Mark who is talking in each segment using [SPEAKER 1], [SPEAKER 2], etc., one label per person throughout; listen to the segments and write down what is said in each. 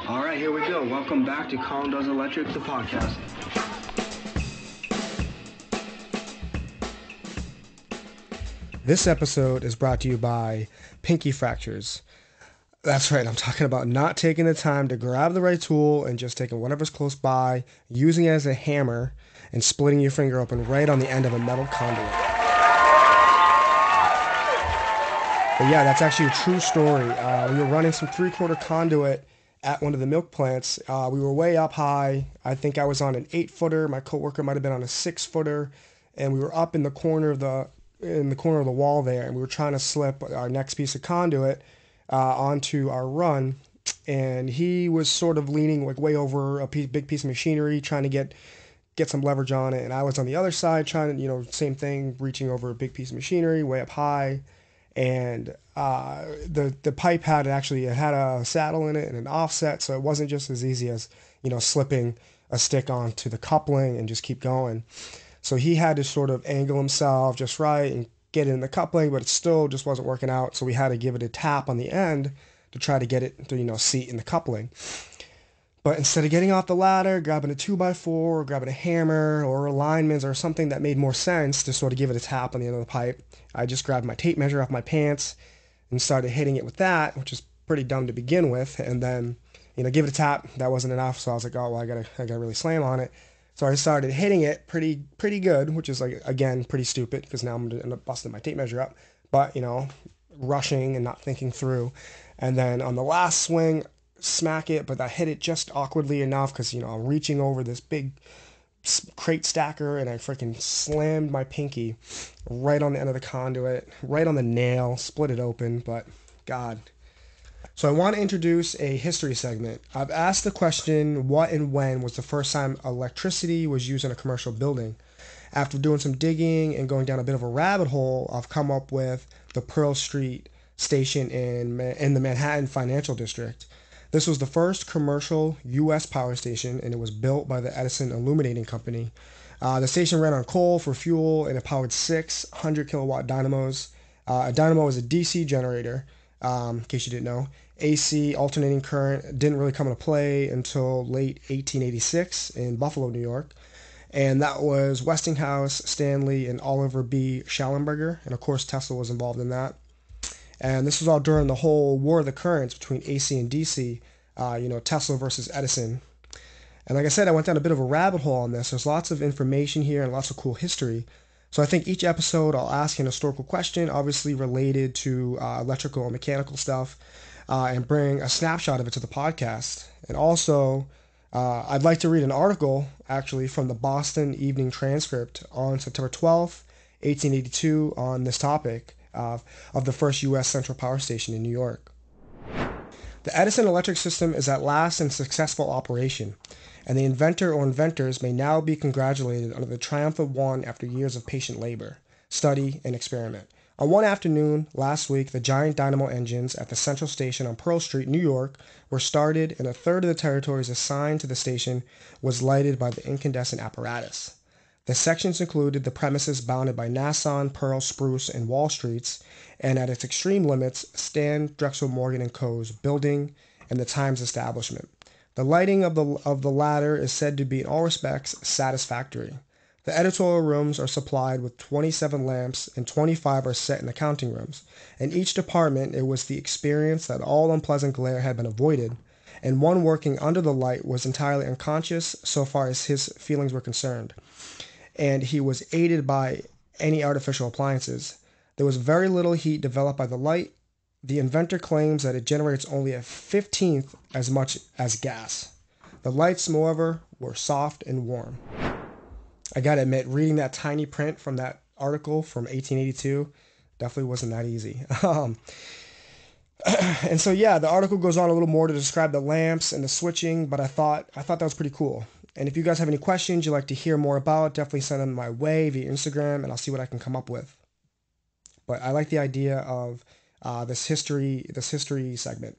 [SPEAKER 1] All right, here we go. Welcome back to Colin Does Electric, the podcast.
[SPEAKER 2] This episode is brought to you by Pinky Fractures. That's right, I'm talking about not taking the time to grab the right tool and just taking whatever's close by, using it as a hammer, and splitting your finger open right on the end of a metal conduit. But yeah, that's actually a true story. We were running some 3/4 conduit at one of the milk plants. We were way up high. I think I was on an 8-footer. My coworker might have been on a 6-footer, and we were up in the corner of the wall there, and we were trying to slip our next piece of conduit onto our run. And he was sort of leaning like way over a big piece of machinery, trying to get some leverage on it, and I was on the other side trying to, same thing, reaching over a big piece of machinery way up high. And the pipe had a saddle in it and an offset, so it wasn't just as easy as slipping a stick onto the coupling and just keep going. So he had to sort of angle himself just right and get in the coupling, but it still just wasn't working out. So we had to give it a tap on the end to try to get it to seat in the coupling. But instead of getting off the ladder, grabbing a 2x4, or grabbing a hammer or a lineman's or something that made more sense to sort of give it a tap on the end of the pipe, I just grabbed my tape measure off my pants and started hitting it with that, which is pretty dumb to begin with. And then, give it a tap. That wasn't enough. So I was like, oh, well, I gotta really slam on it. So I started hitting it pretty good, which is like, again, pretty stupid because now I'm gonna end up busting my tape measure up. But, rushing and not thinking through. And then on the last swing, smack it, but I hit it just awkwardly enough because I'm reaching over this big crate stacker, and I freaking slammed my pinky right on the end of the conduit, right on the nail, split it open. But God. So I want to introduce a history segment. I've asked the question, what and when was the first time electricity was used in a commercial building? After doing some digging and going down a bit of a rabbit hole, I've come up with the Pearl Street station in the Manhattan Financial District. This was the first commercial U.S. power station, and it was built by the Edison Illuminating Company. The station ran on coal for fuel, and it powered 600 kilowatt dynamos. A dynamo is a DC generator, in case you didn't know. AC, alternating current, didn't really come into play until late 1886 in Buffalo, New York. And that was Westinghouse, Stanley, and Oliver B. Schallenberger. And of course, Tesla was involved in that. And this was all during the whole war of the currents between AC and DC, Tesla versus Edison. And like I said, I went down a bit of a rabbit hole on this. There's lots of information here and lots of cool history. So I think each episode I'll ask an historical question, obviously related to electrical and mechanical stuff, and bring a snapshot of it to the podcast. And also, I'd like to read an article, actually, from the Boston Evening Transcript on September 12th, 1882, on this topic of the first U.S. central power station in New York. The Edison electric system is at last in successful operation, and the inventor or inventors may now be congratulated on the triumph of one after years of patient labor, study, and experiment. On one afternoon last week, the giant dynamo engines at the central station on Pearl Street, New York, were started, and a third of the territories assigned to the station was lighted by the incandescent apparatus. The sections included the premises bounded by Nassau, Pearl, Spruce, and Wall Streets, and at its extreme limits, Stan Drexel Morgan & Co.'s building and the Times establishment. The lighting of the latter is said to be in all respects satisfactory. The editorial rooms are supplied with 27 lamps, and 25 are set in the counting rooms. In each department, it was the experience that all unpleasant glare had been avoided, and one working under the light was entirely unconscious so far as his feelings were concerned, and he was aided by any artificial appliances. There was very little heat developed by the light. The inventor claims that it generates only a 15th as much as gas. The lights, moreover, were soft and warm. I gotta admit, reading that tiny print from that article from 1882 definitely wasn't that easy. And so, yeah, the article goes on a little more to describe the lamps and the switching, but I thought that was pretty cool. And if you guys have any questions you'd like to hear more about, definitely send them my way via Instagram, and I'll see what I can come up with. But I like the idea of this history segment.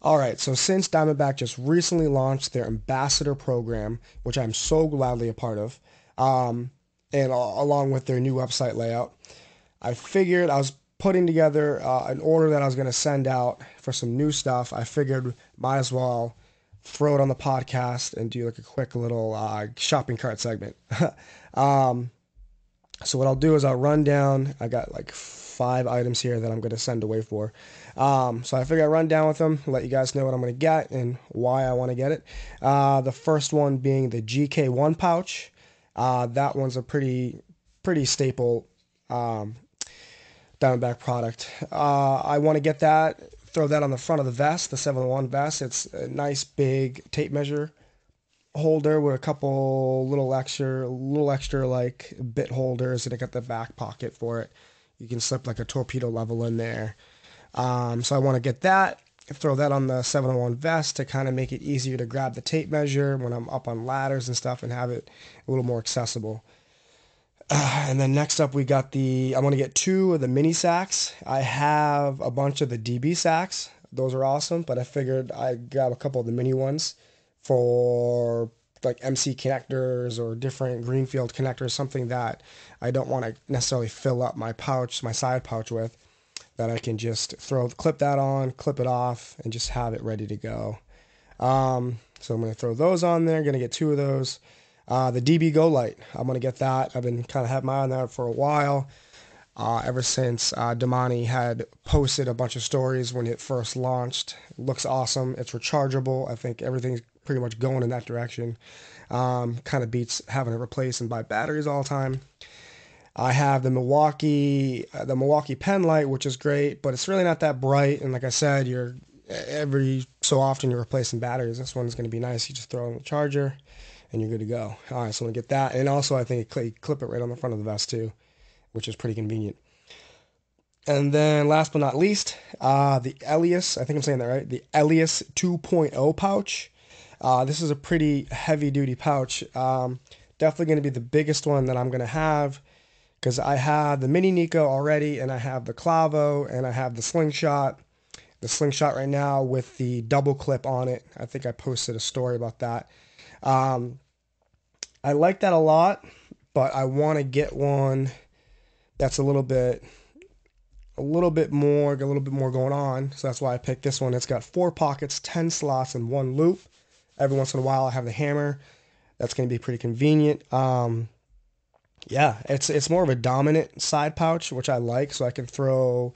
[SPEAKER 2] All right, so since Diamondback just recently launched their ambassador program, which I'm so gladly a part of, and along with their new website layout, I figured I was putting together an order that I was going to send out for some new stuff, I figured might as well throw it on the podcast and do like a quick little shopping cart segment. So what I'll do is I'll run down. I got like 5 items here that I'm going to send away for. So I figure I run down with them, let you guys know what I'm going to get and why I want to get it. The first one being the GK1 pouch. That one's a pretty staple Diamondback product. I want to get that, throw that on the front of the vest, the 701 vest. It's a nice big tape measure holder with a couple little extra like bit holders, and I got the back pocket for it. You can slip like a torpedo level in there. So I want to get that, throw that on the 701 vest to kind of make it easier to grab the tape measure when I'm up on ladders and stuff, and have it a little more accessible. And then next up, we got I want to get 2 of the mini sacks. I have a bunch of the DB sacks. Those are awesome, but I figured I'd grab a couple of the mini ones for like MC connectors or different Greenfield connectors, something that I don't want to necessarily fill up my pouch, my side pouch with, that I can just clip that on, clip it off, and just have it ready to go. So I'm going to throw those on there. I'm going to get 2 of those. The DB Go Light, I'm going to get that. I've been kind of having my eye on that for a while. Ever since Damani had posted a bunch of stories when it first launched. It looks awesome. It's rechargeable. I think everything's pretty much going in that direction. Kind of beats having to replace and buy batteries all the time. I have the Milwaukee pen light, which is great, but it's really not that bright. And like I said, every so often you're replacing batteries. This one's going to be nice. You just throw in the charger and you're good to go. All right, so I'm going to get that. And also I think you clip it right on the front of the vest too, which is pretty convenient. And then last but not least, the Elias, I think I'm saying that right, the Elias 2.0 pouch. This is a pretty heavy duty pouch. Definitely going to be the biggest one that I'm going to have, because I have the Mini Nico already, and I have the Clavo, and I have the Slingshot. The Slingshot right now with the double clip on it. I think I posted a story about that. I like that a lot, but I want to get one that's a little bit more going on. So that's why I picked this one. It's got 4 pockets, 10 slots, and 1 loop. Every once in a while I have the hammer. That's going to be pretty convenient. Yeah, it's more of a dominant side pouch, which I like, so I can throw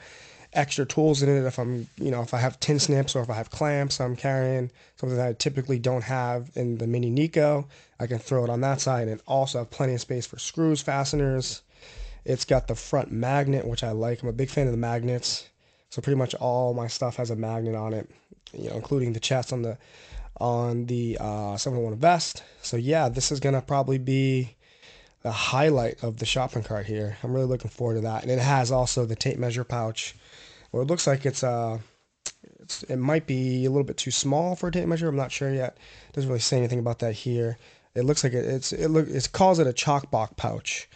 [SPEAKER 2] extra tools in it if I have tin snips or if I have clamps I'm carrying, something that I typically don't have in the Mini Nico. I can throw it on that side, and also have plenty of space for screws, fasteners. It's got the front magnet, which I like. I'm a big fan of the magnets. So pretty much all my stuff has a magnet on it, including the chest on the 701 vest. So yeah, this is going to probably be the highlight of the shopping cart here. I'm really looking forward to that. And it has also the tape measure pouch, where it looks like it might be a little bit too small for a tape measure. I'm not sure yet. It doesn't really say anything about that here. It looks like it calls it a chalk box pouch.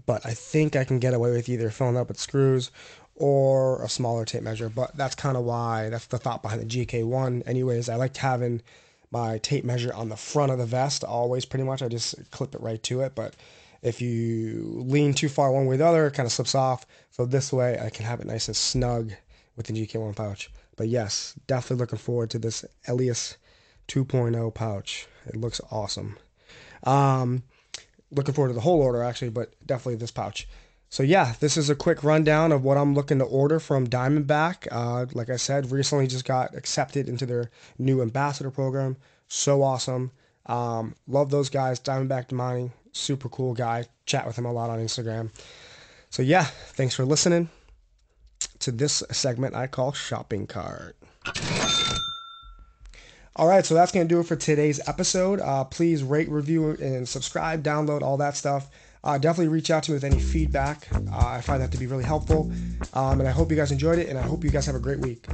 [SPEAKER 2] But I think I can get away with either filling up with screws or a smaller tape measure. But that's kind of why, that's the thought behind the GK1. Anyways, I liked having my tape measure on the front of the vest always, pretty much. I just clip it right to it. But if you lean too far one way or the other, it kind of slips off. So this way I can have it nice and snug with the GK1 pouch. But yes, definitely looking forward to this Elias 2.0 pouch. It looks awesome. Looking forward to the whole order, actually, but definitely this pouch. So yeah, this is a quick rundown of what I'm looking to order from Diamondback. Like I said, recently just got accepted into their new ambassador program. So awesome. Love those guys. Diamondback Damani, super cool guy. Chat with him a lot on Instagram. So yeah, thanks for listening to this segment I call Shopping Cart. All right, so that's going to do it for today's episode. Please rate, review, and subscribe, download, all that stuff. Definitely reach out to me with any feedback. I find that to be really helpful. And I hope you guys enjoyed it, and I hope you guys have a great week.